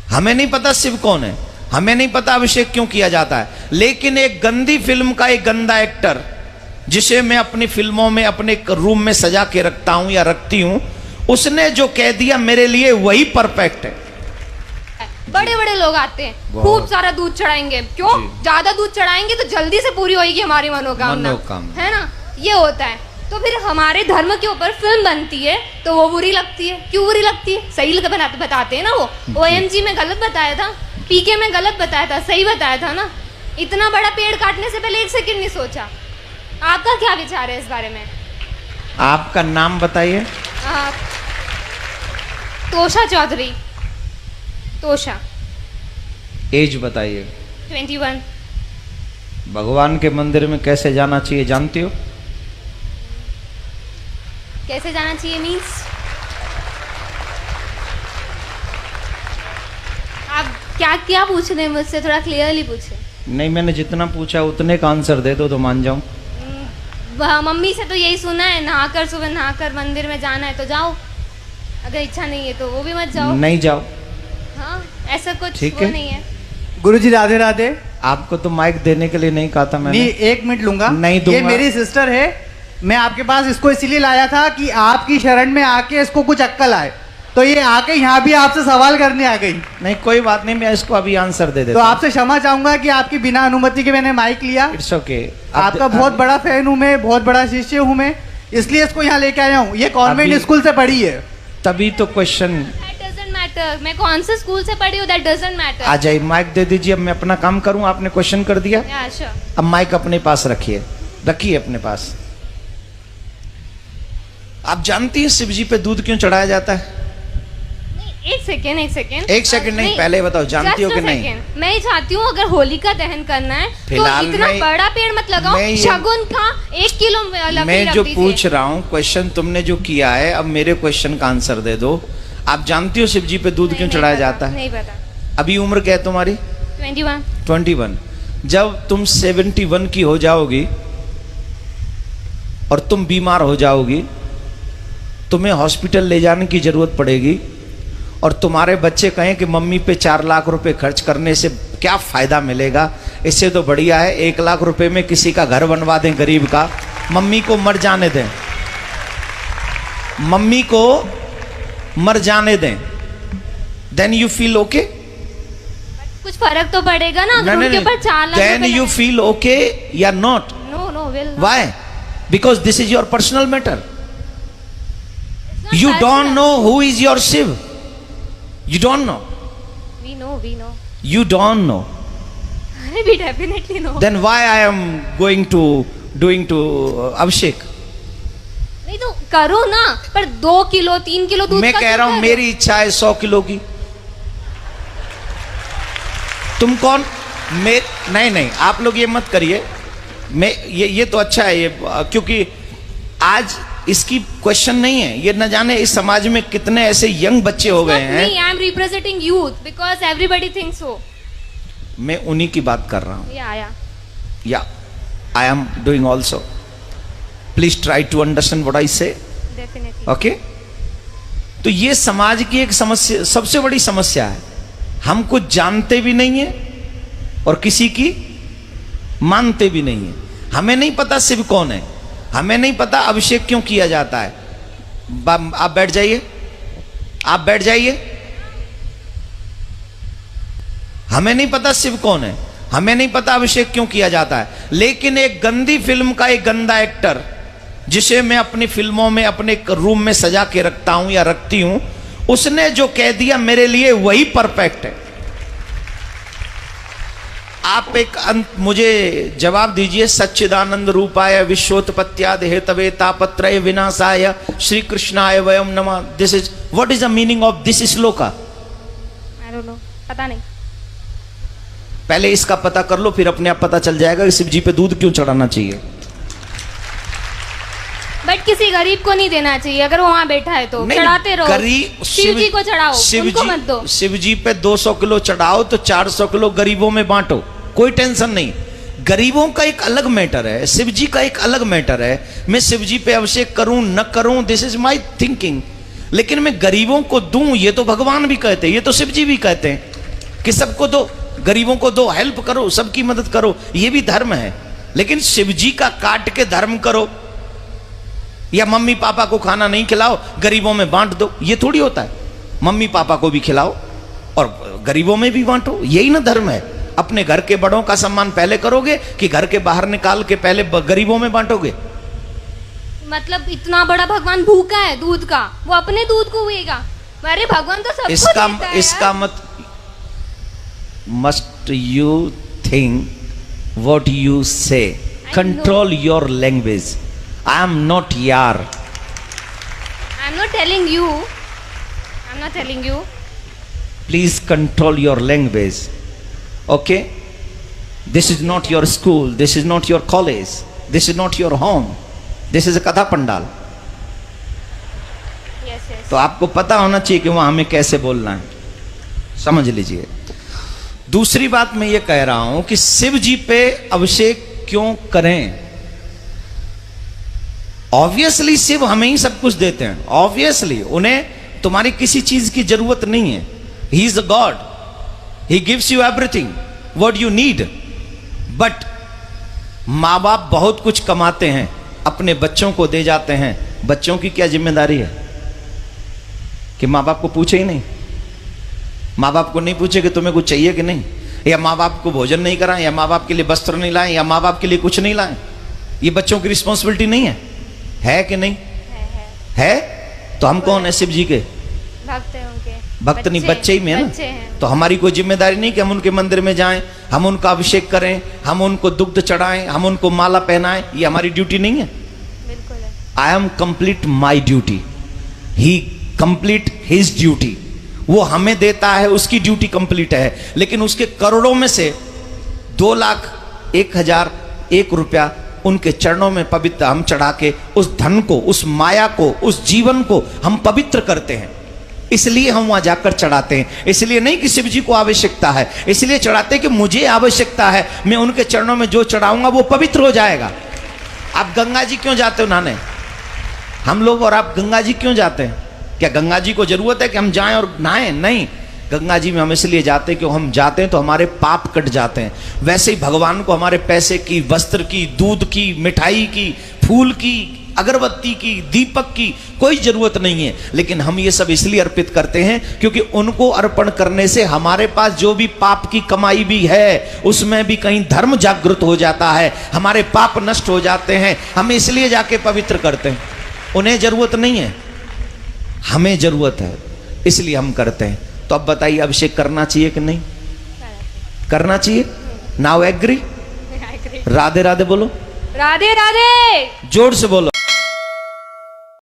हमें नहीं पता शिव कौन है, हमें नहीं पता अभिषेक क्यों किया जाता है, लेकिन एक गंदी फिल्म का एक गंदा एक्टर जिसे मैं अपनी फिल्मों में अपने रूम में सजा के रखता हूं या रखती हूं, उसने जो कह दिया मेरे लिए वही परफेक्ट है। बड़े बड़े लोग आते हैं, खूब सारा दूध चढ़ाएंगे, क्यों? ज्यादा दूध चढ़ाएंगे तो जल्दी से पूरी होगी हमारी मनोकामना, है ना? ये होता है। तो फिर हमारे धर्म के ऊपर फिल्म बनती है तो वो बुरी लगती है। क्यों बुरी लगती है? सही बताते हैं ना। वो OMG में गलत बताया था, PK में गलत बताया था, सही बताया था ना। इतना बड़ा पेड़ काटने से पहले एक सेकंड नहीं सोचा। आपका क्या विचार है इस बारे में? आपका नाम बताइए। तोषा चौधरी। तोषा। एज बताइए। 21। भगवान के मंदिर में कैसे जाना चाहिए जानती हो? कैसे जाना चाहिए मीन्स? आप क्या क्या पूछ रहे हैं मुझसे? थोड़ा क्लियरली पूछे। नहीं, मैंने जितना पूछा उतने का आंसर दे दो तो मान जाऊं। मम्मी से तो यही सुना है, नहाकर सुबह नहाकर मंदिर में जाना है तो जाओ, अगर इच्छा नहीं है तो वो भी मत जाओ। नहीं जाओ। हाँ, ऐसा कुछ ठीक वो है। नहीं है। गुरुजी राधे राधे। आपको तो माइक देने के लिए नहीं कहा था मैंने। नहीं, 1 मिनट लूंगा। नहीं दूंगा। ये मेरी सिस्टर है, मैं आपके पास इसको इसीलिए लाया था कि आपकी शरण में आके इसको कुछ अक्कल आए, तो ये आके यहाँ भी आपसे सवाल करने आ गई। नहीं, कोई बात नहीं, मैं इसको अभी आंसर दे तो देता हूं। आपसे क्षमा चाहूंगा कि आपकी बिना अनुमति के मैंने माइक लिया। It's okay. आपका बहुत बड़ा फैन हूँ मैं, बहुत बड़ा शिष्य हूँ मैं, इसलिए इसको यहाँ लेके आया हूँ। ये कॉन्वेंट अभी- स्कूल से पढ़ी है। तभी तो क्वेश्चन। That doesn't matter. मैं कौन से स्कूल से पढ़ी हूँ, that doesn't matter. आ जाइए, माइक दे दीजिए। अब मैं अपना काम करूं, आपने क्वेश्चन कर दिया। Yeah, sure. अब माइक अपने पास रखिए, रखिए अपने पास। आप जानती हैं शिव जी पे दूध क्यों चढ़ाया जाता है? नहीं, एक सेकेंड एक सेकंड नहीं, पहले बताओ जानती हो कि नहीं? मैं ही चाहती हूँ अगर होलिका दहन करना है तो फिलहाल इतना मैं- बड़ा पेड़ मत लगाओ। मैं ये- शगुन का 1 किलो लकड़ी मैं रख जो दीजिए। पूछ रहा हूँ क्वेश्चन तुमने जो किया है, अब मेरे क्वेश्चन का आंसर दे दो। आप जानती हो शिव जी पे दूध नहीं, क्यों नहीं चढ़ाया पता, जाता है? नहीं पता। अभी उम्र क्या है तुम्हारी? 21। 21। जब तुम 71 की हो जाओगी और तुम बीमार हो जाओगी, तुम्हें हॉस्पिटल ले जाने की जरूरत पड़ेगी और तुम्हारे बच्चे कहें कि मम्मी पे 4 लाख रुपए खर्च करने से क्या फायदा मिलेगा, इससे तो बढ़िया है 1 लाख रुपए में किसी का घर बनवा दें गरीब का, मम्मी को मर जाने दें, मम्मी को मर जाने दें, देन यू फील ओके? कुछ फर्क तो पड़ेगा ना अगर उनके ऊपर 4 lakh then you feel okay या not? No no will Why? Because this is your personal matter. You don't know who is your Shiv. You don't know. We know. You don't know. We definitely know. Then why I am going to doing to Abhishek? नहीं तो करो ना, पर 2 kilo 3 kilo दूध मैं का कह क्यों रहा हूं कर? मेरी इच्छा है 100 किलो की। तुम कौन? नहीं, आप लोग ये मत करिए। मैं ये तो अच्छा है ये, क्योंकि आज इसकी क्वेश्चन नहीं है। ये न जाने इस समाज में कितने ऐसे यंग बच्चे हो गए हैं। I am representing youth because everybody thinks so. मैं उन्हीं की बात कर रहा हूं। या I am doing also. Please try to understand what I say. Definitely. Okay? तो ये समाज की एक समस्या, सबसे बड़ी समस्या है। हम कुछ जानते भी नहीं है और किसी की मानते भी नहीं है। हमें नहीं पता शिव कौन है, हमें नहीं पता अभिषेक क्यों किया जाता है। आप बैठ जाइए, आप बैठ जाइए। हमें नहीं पता शिव कौन है, हमें नहीं पता अभिषेक क्यों किया जाता है, लेकिन एक गंदी फिल्म का एक गंदा एक्टर जिसे मैं अपनी फिल्मों में अपने रूम में सजा के रखता हूं या रखती हूं, उसने जो कह दिया मेरे लिए वही परफेक्ट है। आप एक मुझे जवाब दीजिए। सच्चिदानंद रूपाय विश्वोत्पत्त्यादि हेतवे तापत्रय विनाशाय श्री कृष्णाय वयम नमः। This is what is the meaning of this shloka? I don't know, पता नहीं। पहले इसका पता कर लो, फिर अपने आप पता चल जाएगा कि शिव जी पे दूध क्यों चढ़ाना चाहिए। बट किसी गरीब को नहीं देना चाहिए, अगर वो वहां बैठा है तो चढ़ाते रहो। गरीब शिव जी को चढ़ाओ, उनको मत दो। शिव जी पे 200 किलो चढ़ाओ तो 400 किलो गरीबों में बांटो, कोई टेंशन नहीं। गरीबों का एक अलग मैटर है, शिव जी का एक अलग मैटर है। मैं शिव जी पे अभिषेक करूं न करूं, दिस इज माई थिंकिंग, लेकिन मैं गरीबों को दूं ये तो भगवान भी कहते हैं, ये तो शिव जी भी कहते हैं। कि सबको दो, गरीबों को दो, हेल्प करो, सबकी मदद करो, ये भी धर्म है। लेकिन शिव जी का काट के धर्म करो या मम्मी पापा को खाना नहीं खिलाओ, गरीबों में बांट दो, ये थोड़ी होता है। मम्मी पापा को भी खिलाओ और गरीबों में भी बांटो, यही ना धर्म है। अपने घर के बड़ों का सम्मान पहले करोगे कि घर के बाहर निकाल के पहले गरीबों में बांटोगे? मतलब इतना बड़ा भगवान भूखा है दूध का, वो अपने दूध को पिएगा? अरे भगवान तो सबको देता है इसका मत must you think what you say, control your language. I am not यार, I am not telling you, I am not telling you. Please control your language, okay? This is not your school, this is not your college, this is not your home, this is a katha pandal. तो आपको पता होना चाहिए कि वहां हमें कैसे बोलना है, समझ लीजिए। दूसरी बात मैं ये कह रहा हूं कि शिव जी पे अभिषेक क्यों करें? ऑब्वियसली शिव हमें ही सब कुछ देते हैं, ऑब्वियसली उन्हें तुम्हारी किसी चीज की जरूरत नहीं है। He is a God, he gives you everything what you need. But माँ बाप बहुत कुछ कमाते हैं, अपने बच्चों को दे जाते हैं। बच्चों की क्या जिम्मेदारी है कि माँ बाप को पूछे ही नहीं? माँ बाप को नहीं पूछे कि तुम्हें कुछ चाहिए कि नहीं, या माँ बाप को भोजन नहीं कराएं, या माँ बाप के लिए वस्त्र नहीं लाएं, या माँ बाप के लिए कुछ नहीं लाएं? ये बच्चों की रिस्पॉन्सिबिलिटी नहीं है कि नहीं? है। तो हम कौन है? शिव जी के भक्त हैं उनके। भक्त नहीं, बच्चे ही में है ना। तो हमारी कोई जिम्मेदारी नहीं कि हम उनके मंदिर में जाएं, हम उनका अभिषेक करें, हम उनको दुग्ध चढ़ाएं, हम उनको माला पहनाएं, ये हमारी ड्यूटी नहीं है? बिल्कुल है। I am complete my duty, he complete his duty. वो हमें देता है, उसकी ड्यूटी कंप्लीट है। लेकिन उसके करोड़ों में से 2,01,001 रुपया उनके चरणों में पवित्र हम चढ़ा के उस धन को, उस माया को, उस जीवन को हम पवित्र करते हैं। इसलिए हम वहां जाकर चढ़ाते हैं। इसलिए नहीं कि शिव जी को आवश्यकता है, इसलिए चढ़ाते हैं कि मुझे आवश्यकता है, मैं उनके चरणों में जो चढ़ाऊंगा वो पवित्र हो जाएगा। आप गंगा जी क्यों जाते हो नहाने? हम लोग और आप गंगा जी क्यों जाते हैं? क्या गंगा जी को जरूरत है कि हम जाएं और नहाएं? नहीं, गंगा जी में हम इसलिए जाते हैं कि हम जाते हैं तो हमारे पाप कट जाते हैं। वैसे ही भगवान को हमारे पैसे की, वस्त्र की, दूध की, मिठाई की, फूल की, अगरबत्ती की, दीपक की कोई जरूरत नहीं है। लेकिन हम ये सब इसलिए अर्पित करते हैं क्योंकि उनको अर्पण करने से हमारे पास जो भी पाप की कमाई भी है उसमें भी कहीं धर्म जागृत हो जाता है, हमारे पाप नष्ट हो जाते हैं। हम इसलिए जाके पवित्र करते हैं। उन्हें जरूरत नहीं है, हमें जरूरत है, इसलिए हम करते हैं। तो अब बताइए, अभिषेक करना चाहिए कि नहीं करना चाहिए? Now agree? राधे राधे बोलो, राधे राधे, जोर से बोलो।